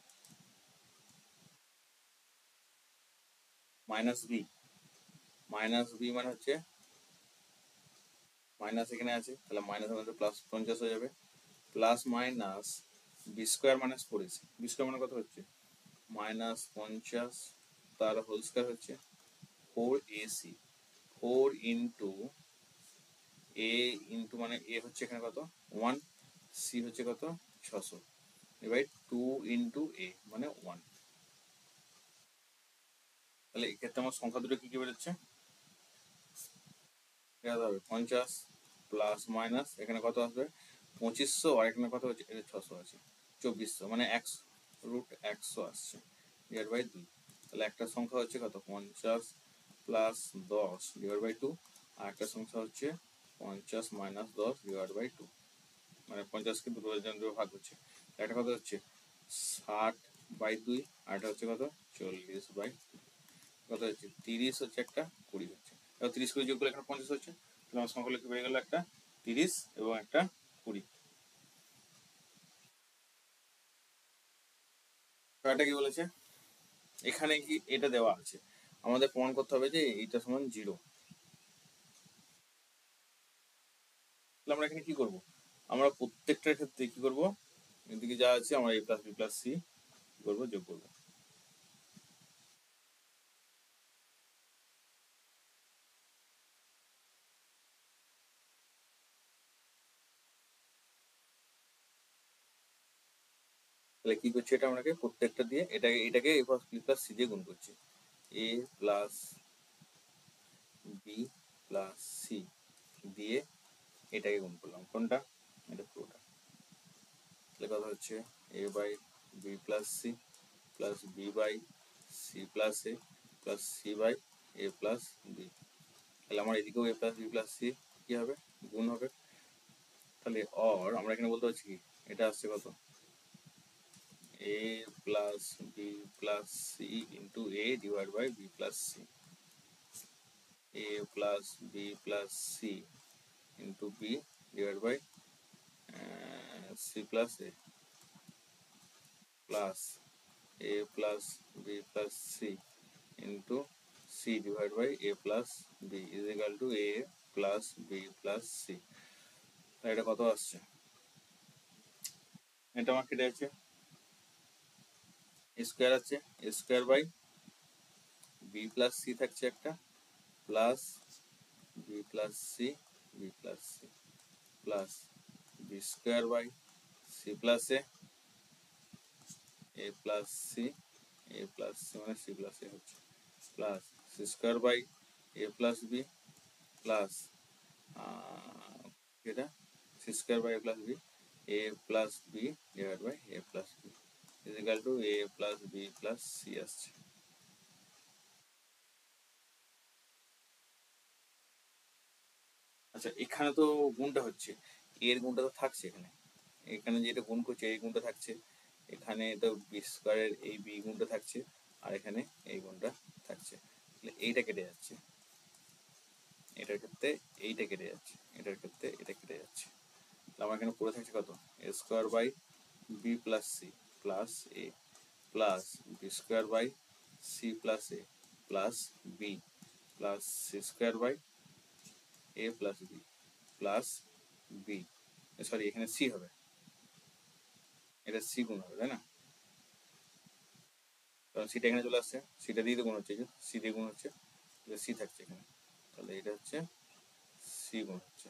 minus B, minus B মানে হচ্ছে মাইনাস এখানে আছে, তাহলে মাইনাস মানে প্লাস 50 হয়ে যাবে, plus minus B square minus 4ac, B square মানে কত হচ্ছে? মাইনাস 50 তার হোল স্কোয়ার হচ্ছে 4ac, 4 ইন্টু এ ইন্টু মানে এ হচ্ছে এখানে কত 1, সি হচ্ছে কত 600 ডিভাইড 2 ইন্টু এ মানে 1। তাহলে এক্ষেত্রে আমার সংখ্যা দুটো কি কি বেরোচ্ছে? হবে 50 প্লাস মাইনাস এখানে কত আসবে 2500, আর এখানে কত হচ্ছে 600 আছে 2400, মানে 100 আসছে ডিভাইড বাই 2। তাহলে একটা সংখ্যা হচ্ছে কত 50 প্লাস 10 ডিভাইড বাই 2, আর একটা সংখ্যা হচ্ছে 50 মাইনাস 10 ডিভাইড বাই 2, মানে 50কে দুটো ভাগ হচ্ছে। একটা কত হচ্ছে 60/2, আর একটা হচ্ছে কত 40/2, কত হচ্ছে 30 হচ্ছে, একটা 20 হচ্ছে। এবার 30 20 যোগ করলে এখানে 50 হচ্ছে, তাহলে আমার সংখ্যা লিখে পেয়ে গেল একটা 30 এবং একটা 20। এটা কি বলেছে? এখানে কি এটা দেওয়া আছে, আমাদের প্রমাণ করতে হবে যে এইটা সমান 0। তাহলে আমরা এখানে কি করব? আমরা প্রত্যেকটার ক্ষেত্রে কি করব? এদিকে যা আছে আমরা a plus B plus C করবো, যোগ করবো। তাহলে কি করছি, এটা আমাকে প্রত্যেকটা দিয়ে এটাকে a plus B plus C দিয়ে গুণ করছি, a plus B plus C দিয়ে এটাকে গুণ করলাম, কোনটা? এটা পুরোটা। তাহলে কথা হচ্ছে a by B plus C plus B by C plus A plus C by A plus B. তাহলে আমার এদিকেও A plus B plus C কী হবে, গুণ হবে। তাহলে অর আমরা এখানে বলতে পারছি কি, এটা আসছে কত, A plus B plus C into A divide by B plus C, A plus B plus C into B divide by C plus A plus A plus B plus C into C divide by A plus B is equal to A plus B plus C. এটা কত আসছে, এটা আমার কেটে আছে, square আছে, square by B plus C থাকছে একটা, plus B plus C B plus C plus B square by C plus A plus C A plus C মানে সি প্লাস এ হচ্ছে, plus C square by A plus B plus এটা C square by A plus B, A plus B divide by A plus B is equal to A plus B plus C আসছে। আচ্ছা এখানে তো গুণটা হচ্ছে, এর গুণটা তো থাকছে এখানে, এখানে যেটা গুণ করছে এই গুণটা থাকছে, এখানে তো বি স্কোয়ারের এই বি গুণটা থাকছে, আর এখানে এই গুণটা থাকছে, তাহলে এইটা কেটে যাচ্ছে, এটার ক্ষেত্রে এইটা কেটে যাচ্ছে, এটার ক্ষেত্রে এটা কেটে যাচ্ছে। তাহলে আমার এখানে পড়ে থাকছে কত, A square by B plus C plus A plus B square by C plus A plus B plus C square by A plus B plus B, sorry এখানে সি হবে, এটা সি গুণ হবে তাই না, কারণ সিটা এখানে চলে আসছে, সিটা দিয়ে তো গুণ হচ্ছে, সি দিয়ে গুণ হচ্ছে, সি থাকছে এখানে, তাহলে এটা হচ্ছে সি গুণ হচ্ছে,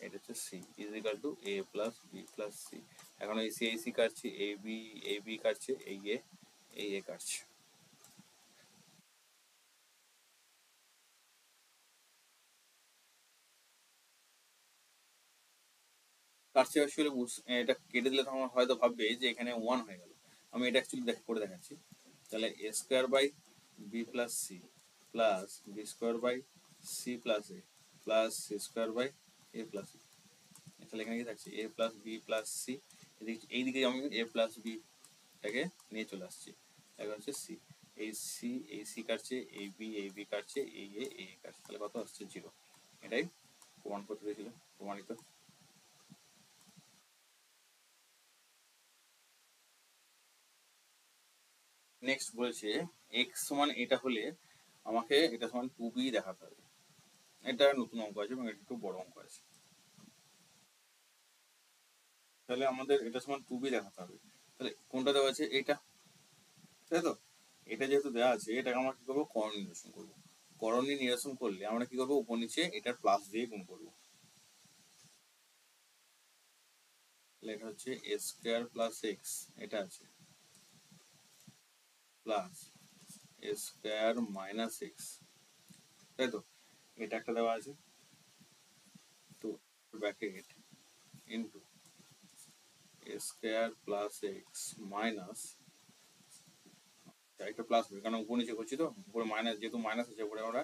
এটা হচ্ছে C is equal to A plus B plus C. এখন এই সি কাটছে, এ বি কাটছে, এই এ কাটছে। কাটছে আসলে এটা কেটে দিলে তখন হয়তো ভাববে যে এখানে ওয়ান হয়ে গেল, আমি এটা অ্যাকচুয়ালি করে দেখাচ্ছি। তাহলে A square by B plus C plus B square by C plus A plus C square by A plus B, তাহলে এখানে কি থাকছে A plus B plus C, এইদিকে আমি এ প্লাস বিটাকে নিয়ে চলে আসছি, এখন হচ্ছে সি, এই সি কাটছে, এই বি কাটছে, এ কাটছে, তাহলে কত আসছে জিরো। এটাই প্রমাণ করতে পেরেছিল, প্রমাণিত। নেক্সট বলেছে এক্স সমান এটা হলে আমাকে এটা সমান টু বি দেখাতে হবে, এটা নতুন অঙ্ক আছে এবং এটা একটু বড় অঙ্ক আছে। তাহলে আমাদের এটা সমান টু বি দেখাতে হবে, তাহলে কোনটা দেওয়া আছে, এটা, তাই তো, এটা যেহেতু দেওয়া আছে এটাকে আমরা কি করবো, করণ নিরসন করবো, করণ নিরসন করলে আমরা কি করবো, উপর নিচে এটার প্লাস দিয়ে গুণ করবো, তাহলে এটা হচ্ছে এ স্কোয়ার প্লাস এক্স, এটা আছে plus A square minus x, তাই তো, এটা একটা দেওয়া আছে, তো ব্র্যাকেট ইন্টু এ স্কোয়ার প্লাস এক্স মাইনাস, একটা প্লাস হবে কারণ উপর নিচে করছি তো, উপরে মাইনাস যেহেতু মাইনাস আছে উপরে আমরা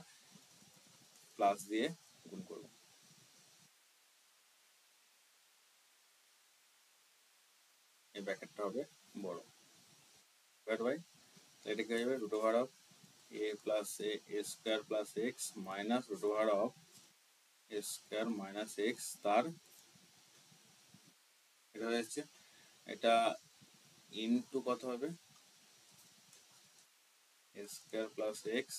প্লাস দিয়ে গুণ করবো, এই ব্র্যাকেটটা হবে বড়, রাইট ভাই। এটা কি হয়ে যাবে, root over of A plus A square plus X minus root over of A square minus X, তার এটা হয়ে যাচ্ছে, এটা ইনটু কত হবে, A square plus X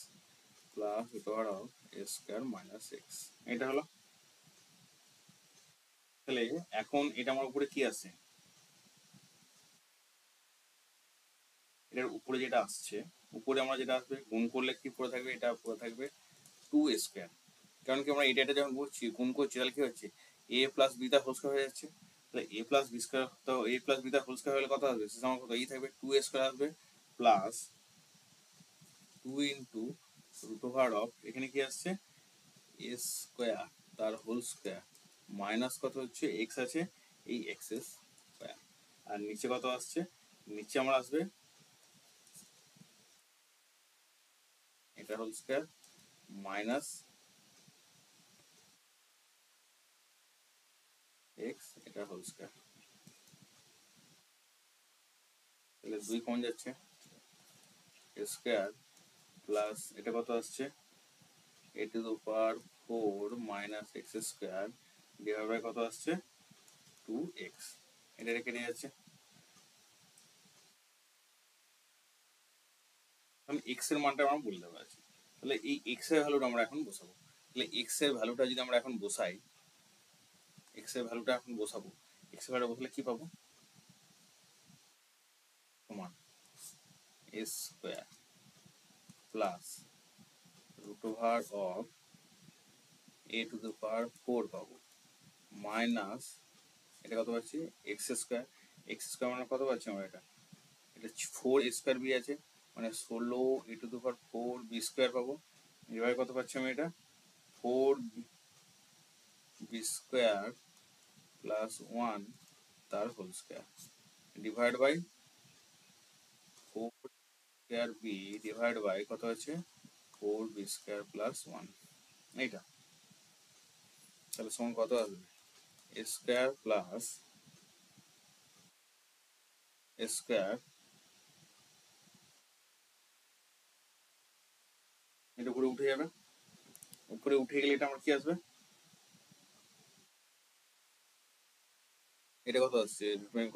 plus root over of A square minus X, এটা হলো। তাহলে এখন এটা আমার উপরে কি আছে, এটার উপরে যেটা আসছে, উপরে আমরা যেটা আসবে গুণ করলে কি পড়ে থাকবে, এটা পড়ে থাকবে টু স্কোয়ার, কারণ কি আমরা এটা যখন করছি গুণ করছি তাহলে কি হচ্ছে, এ প্লাস বি তার হোল স্কোয়ার হয়ে যাচ্ছে, তাহলে এ প্লাস বি স্কোয়ার, তো এ প্লাস বি তার হোল স্কোয়ার হলে কত আসবে, সেটা আমার কত এই থাকবে, টু স্কোয়ার আসবে plus two into root over of, এখানে কি আসছে এ স্কোয়ার তার হোল স্কোয়ার মাইনাস কত হচ্ছে এক্স আছে, এই এক্স স্কোয়ার, আর নিচে কত আসছে নিচে আমার আসবে এটা হোল স্কয়ার মাইনাস এক্স এটা হোল স্কয়ার, তাহলে 2 কমন যাচ্ছে, স্কয়ার প্লাস এটা কত আসছে a to the power 4 minus X square divide by কত আসছে 2x, এটা রেখে নিয়ে যাচ্ছে। আমি x এর মানটা আমরা বলতে পারছি, তাহলে এই x এর ভ্যালুটা আমরা এখন বসাবো। তাহলে x এর ভ্যালুটা যদি আমরা এখন বসাই, x এর ভ্যালুটা এখন বসাবো, x এর ভ্যালু বসালে কি পাবো, সমান a square plus root over of a to the power 4 পাবো মাইনাস এটা কত পাচ্ছি এক্স স্কয়ার মানে কত পাচ্ছি আমরা, এটা 4 স্কয়ার বি আছে মানে 16 a to the power 4 B square পাবো, এবার কত পাচ্ছি আমি, এটা 4 বি স্কয়ার প্লাস 1 তার whole square divide by 4 square B divide by কত আছে 4 বি স্কয়ার প্লাস 1, এইটা তাহলে সমান কত আসবে এ স্কয়ার প্লাস এ স্কয়ার, এটা উপরে উঠে যাবে, উপরে উঠে গেলে এটা আমার কি আসবে, এটা কত আসছে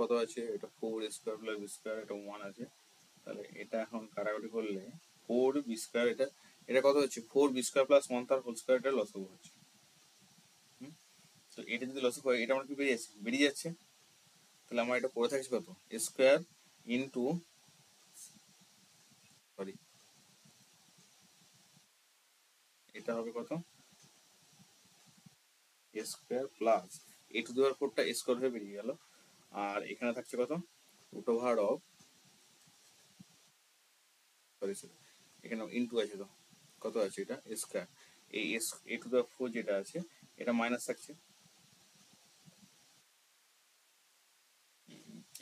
কত আছে, এটা 4 স্কয়ার প্লাস বি স্কয়ার, এটা 1 আছে, তাহলে এটা এখন কাটাকাটি করলে 4 বি স্কয়ার, এটা এটা কত হচ্ছে 4 বি স্কয়ার প্লাস 1 তার হোল স্কয়ার, এটা লসাগু হচ্ছে। তো এটা যদি লসাগু হয় এটা আমার কি বেরিয়ে যাচ্ছে, তাহলে আমার এটা পড়ে থাকছে কত স্কয়ার ইনটু সরি এটা হবে কত square plus A to the power 4টা স্কয়ার হয়ে বেরিয়ে গেল, আর এখানে থাকছে কত রুট ওভার অফ সরি এখানে ইনটু আছে, তো কত আছে এটা স্কয়ার, এই এ টু দি পাওয়ার 4 যেটা আছে এটা মাইনাস থাকছে,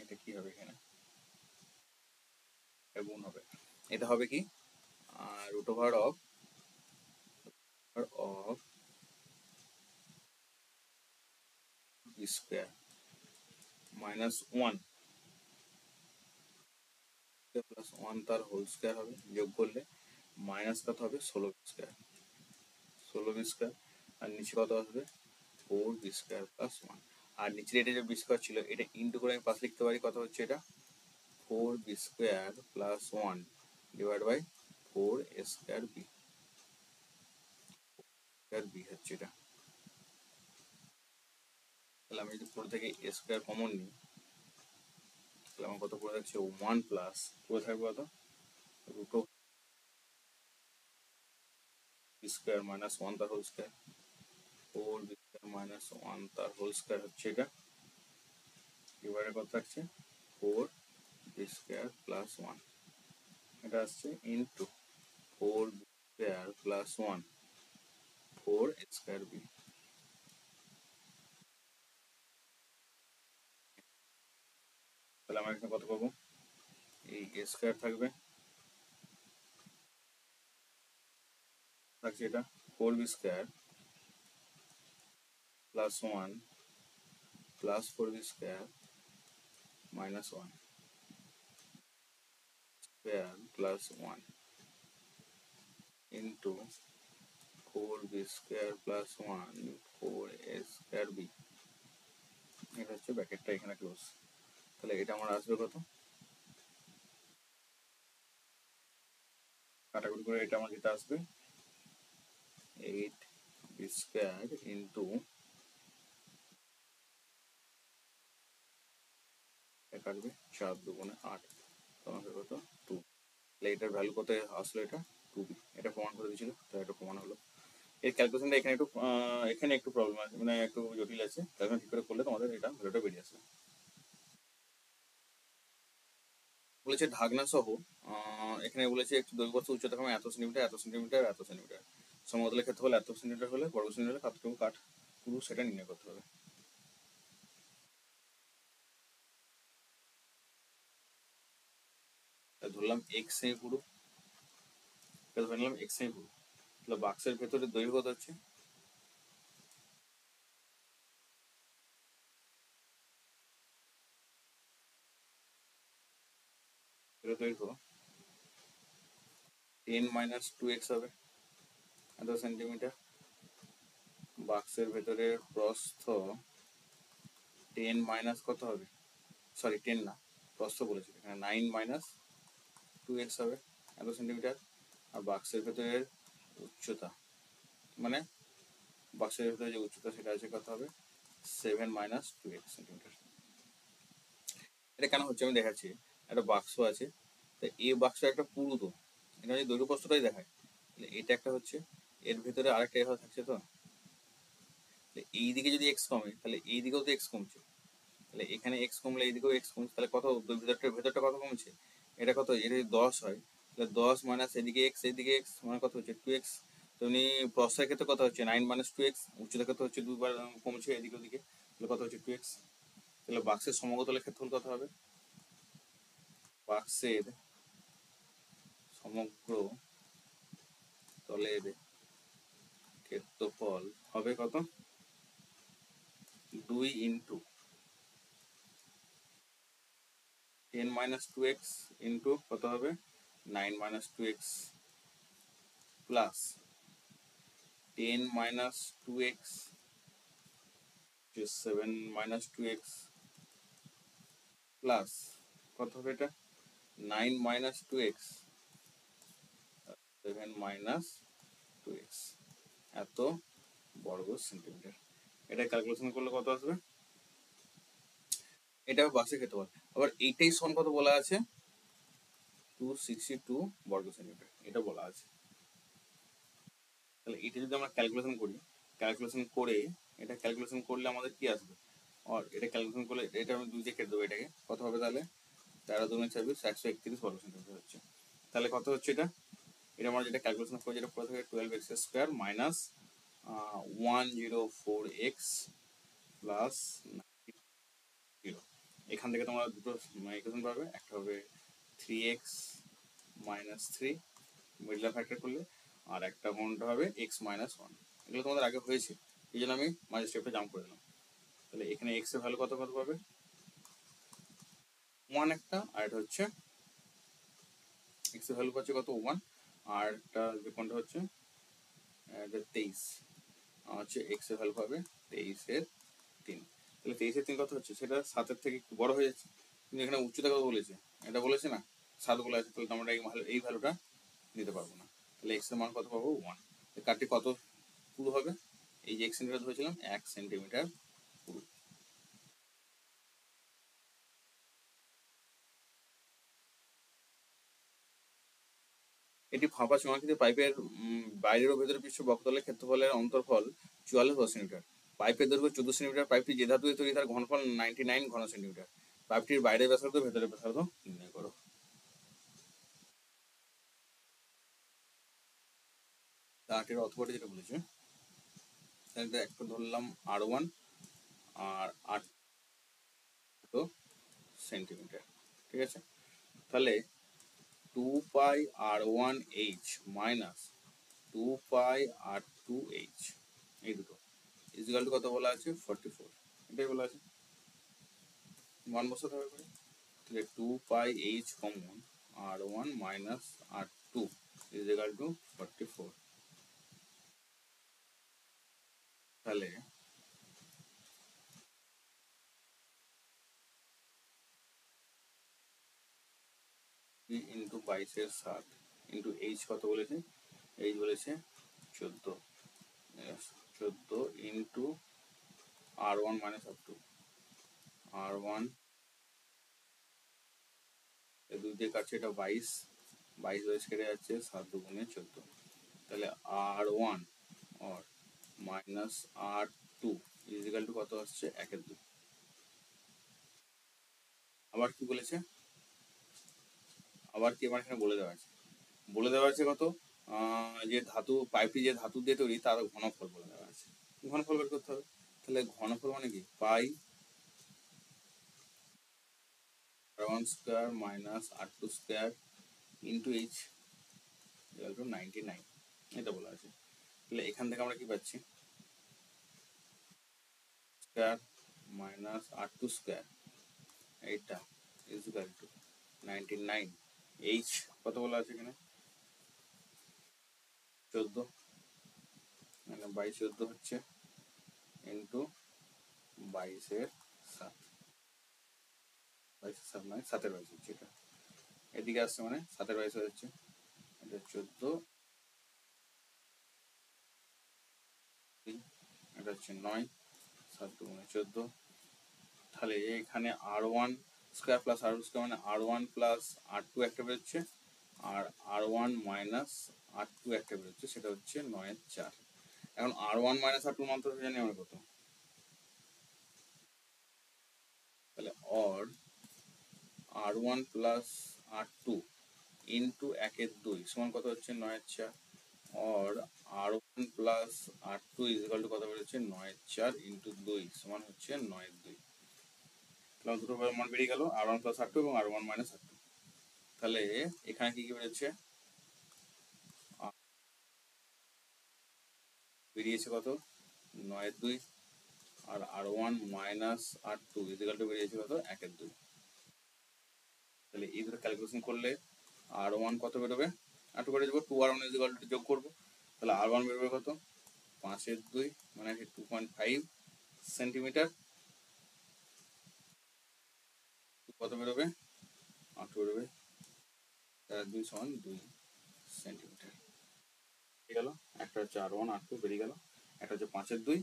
এটা কি হবে এখানে গুণ হবে, এটা হবে কি root over of of square minus 1 plus 1 তার হোল স্কয়ার হবে, যোগ করলে মাইনাস কত হবে 16 বি স্কয়ার আর নিচে কত আসবে 4 বি স্কয়ার প্লাস 1, আর নিচে এটা যে বি স্কয়ার ছিল এটা ইনটু করে আমি পাশে লিখতে পারি, কত হচ্ছে এটা 4 B square plus 1 divide by 4 square B square B হচ্ছে এটা, তাহলে আমি যদি 4 থেকে স্কয়ার কমন নিই তাহলে আমার কত পড়ে যাচ্ছে 1 প্লাস পড়ে থাকবে কত root of B square minus 1 তার whole square 4 B square minus 1 তার হোল স্কয়ার হচ্ছে এটা, এবারে কত থাকছে 4 বি স্কয়ার প্লাস 1, এটা আসছে into 4 B square plus 1 4 square B, তাহলে আমরা এখানে কত পাবো, এই স্কয়ার থাকবে থাকছে এটা 4 B square plus 1 plus 4 B square minus 1 square plus 1 into 4 B square plus 1 4 A square B, এটা হচ্ছে ব্র্যাকেটটা এখানে ক্লোজ, তাহলে এটা আমার আসবে কত কাটাকুটি করে এটা আমার যেটা আসবে 8 বি স্কয়ার ইনটু কাটবে 4 দুগুণে 8, তোমাকে কত 2, তাহলে এটার ভ্যালু কত আসলো, এটা 2b, এটা প্রমাণ করে দিয়েছিল, তো এটা প্রমাণ হলো। এর ক্যালকুলেশনটা এখানে একটু প্রবলেম আছে, মানে একটু জটিল আছে, ক্যালকুলেশন ঠিক করে করলে তোমাদের এটা ভ্যালুটা বেরিয়ে আসবে। বলেছে ঢাকনা সহ এখানে বলেছে একটু দৈর্ঘ্য উচ্চতা কমে এত সেন্টিমিটার এত সেন্টিমিটার এত সেন্টিমিটার, সমতলের ক্ষেত্রফল এত সেন্টিমিটার হলে বর্গ সেন্টিমিটার কতটুকু কাঠ পুরু সেটা নির্ণয় করতে হবে। ধরলাম এক্স সেমি পুরো, এটা ধরে নিলাম এক্স সেমি পুরো। তাহলে বাক্সের ভেতরে দৈর্ঘ্য কত হচ্ছে, এটা দৈর্ঘ্য 10 মাইনাস 2x হবে, এত সেন্টিমিটার। বাক্সের ভেতরে প্রস্থ 10 মাইনাস কত হবে, সরি 10 না, প্রস্থ বলেছি এখানে 9 মাইনাস 2x হবে, এত সেন্টিমিটার। আর বাক্সের ভেতরের উচ্চতা, মানে বাক্সের ভেতরে যে উচ্চতা সেটা আছে কত হবে, 7 মাইনাস 2x সেন্টিমিটার। এটা কেন হচ্ছে আমি দেখাচ্ছি। একটা বাক্স আছে, তো এই বাক্সটা একটা পুরু, তো এটা যদি দৈর্ঘ্য প্রস্থটাই দেখায়, তাহলে এটা একটা হচ্ছে, এর ভেতরে আরেকটা এভাবে থাকছে, তো এই দিকে যদি এক্স কমে তাহলে এই দিকেও তো এক্স কমছে, তাহলে এখানে এক্স কমলে এইদিকেও এক্স কমছে, তাহলে কত ভেতরটা কত কমছে, এটা কত, এটা যদি 10 হয় তাহলে 10 মাইনাস এদিকে এক্স এদিকে এক্স মানে কত হচ্ছে 2x। তেমনি প্রস্থের ক্ষেত্রে কত হচ্ছে 9 মাইনাস 2x, উচ্চতার ক্ষেত্রে হচ্ছে দুবার কমছে এদিকে ওদিকে, তাহলে কত হচ্ছে 2x। তাহলে বাক্সের সমতলের ক্ষেত্রফল কত হবে, বাক্সের সমগ্র তলের ক্ষেত্রফল হবে কত, 2 ইন্টু 10 মাইনাস 2x ইন্টু কত হবে 9 minus 2x plus 10 minus 2x 7 minus 2x plus কত হবে এটা 9 মাইনাস 2x 7 মাইনাস 2x এত বর্গ সেন্টিমিটার। এটা ক্যালকুলেশন করলে কত আসবে, এটা বাক্সের ক্ষেত্রফল। আবার এইটাই সমান কত বলা আছে, 262 বর্গ সেন্টিমিটার এটা বলা আছে। তাহলে এটা যদি আমরা ক্যালকুলেশন করি, ক্যালকুলেশন করে এটা ক্যালকুলেশন করলে আমাদের কি আসবে, আর এটা ক্যালকুলেশন করলে এটা আমি 2 দিয়ে কেটে দেবো, এটাকে কত হবে তাহলে 13 দুগুণে 26 131 বর্গ সেন্টিমিটার হচ্ছে। তাহলে কত হচ্ছে এটা, এটা আমরা যেটা ক্যালকুলেশন করে যেটা পুরো থেকে 12x square minus 104x plus 0। এখান থেকে তোমরা দুটো ইকুয়েশন পাবে, একটা হবে 3x মাইনাস 3 মিডল ফ্যাক্টর করলে, আর একটা কোনটা হবে x মাইনাস 1। এগুলো তোমাদের আগে হয়েছে, এই জন্য আমি মাঝে স্টেপটা জাম্প করে দিলাম। তাহলে এখানে x এর ভ্যালু কত কত পাবে 1 একটা, আর এটা হচ্ছে x এর ভ্যালু পাচ্ছে কত 1, আর একটা কোনটা হচ্ছে 23 হচ্ছে x এর ভ্যালু পাবে 23 এর 3। তাহলে 23 এর 3 কত হচ্ছে, সেটা 7 এর থেকে একটু বড় হয়ে যাচ্ছে, কিন্তু এখানে উচ্চতা কত বলেছে, এটা বলেছে না 7 বলে আছে, তাহলে আমরা এই ভ্যালুটা নিতে পারবো না। তাহলে x এর মান কত পাবো 1। কাটটি কত পুরো হবে, এই যে 1 সেন্টিমিটার ধরেছিলাম 1 সেন্টিমিটার পুরো। এটি ফাঁপা চুঙাকৃতি পাইপের বাইরের ও ভেতরের পৃষ্ঠ বক্রতলের ক্ষেত্রফলের অন্তর্ফল 44 সেন্টিমিটার। পাইপের দৈর্ঘ্য 14 সেন্টিমিটার। পাইপটি যে ধাতু দিয়ে তৈরি তার ঘনফল 99 ঘন সেন্টিমিটার। পাইপটির বাইরের ব্যাসার্ধ ভেতরের ব্যাসার্ধ নির্ণয় করো। তার অথবাটি যেটা বলেছে, তাহলে একটা ধরলাম R1 আর 8 সেন্টিমিটার, ঠিক আছে। তাহলে 2 পাই R1H মাইনাস 2 পাই R2H এই দুটো ইজিক্যাল টু কত বলা আছে 44, এটাই বলা আছে, মান বসাতে হবে করে। তাহলে 2 pi H common R1 minus R2 equal to 44। তাহলে ইন্টু 22/7 ইন্টু H কত বলেছে, H বলেছে 14 into R1 minus R2, R1 দুই দিয়ে কাটছে, এটা 22 22 কেটে যাচ্ছে 7 দুগুণে 14। তাহলে R1 R minus R2 equal to কত আসছে 1/2। আবার কি বলেছে, আবার কি আমার এখানে বলে দেওয়া আছে কত, যে ধাতু পাইপটি যে ধাতু দিয়ে তৈরি তার ঘনফল বলে দেওয়া আছে, ঘনফল বের করতে হবে। তাহলে ঘনফল মানে কি পাই R1 square minus R2 square into H equal to 99, এটা বলা আছে। তাহলে এখান থেকে আমরা কি পাচ্ছি, স্কোয়ার মাইনাস R2 স্কোয়ার, এইটা ইজ ইকুয়াল টু 99, এইচ কত বলা আছে এখানে 14, মানে 22 14 হচ্ছে ইন্টু 22 7, 22 7 নয় 7 22 হচ্ছে, এটা এদিকে আসছে মানে 7 22 হয়ে যাচ্ছে, এটা 14, এটা হচ্ছে 9, 7 2 14। তাহলে এখানে R1 square plus R2 square মানে R1 প্লাস R2 একটা বেরোচ্ছে, আর R1 মাইনাস R2 একটা বেরোচ্ছে, সেটা হচ্ছে 9/4। এখন R1 মাইনাস R2 মান তো জানি আমরা কত, তাহলে or R1 plus R2 into 1/2 সমান কত হচ্ছে 9/4, or R1 plus R2 is equal to কত বেরোচ্ছে 9/4 ইন্টু 2 সমান হচ্ছে 9/2। তাহলে দুটো মান বেরিয়ে গেল, R1 প্লাস R2 এবং R1 মাইনাস R2। তাহলে এখানে কি কি বেরোচ্ছে, বেরিয়েছে কত 9/2, আর R1 minus R2 is equal two বেরিয়েছে কত 1/2। তাহলে এই দুটো ক্যালকুলেশন করলে R1 কত বেরোবে, R2 করে দেবো, 2R1 ইজ ইকুয়াল টু যোগ করবো, তাহলে R1 বেরোবে কত 5/2 মানে 2.5 সেন্টিমিটার, কত বেরোবে R2 বেরোবে 2 সমান 2 সেন্টিমিটার। ঠিক গেল, একটা হচ্ছে R1 R2 বেরিয়ে গেল, একটা হচ্ছে 5/2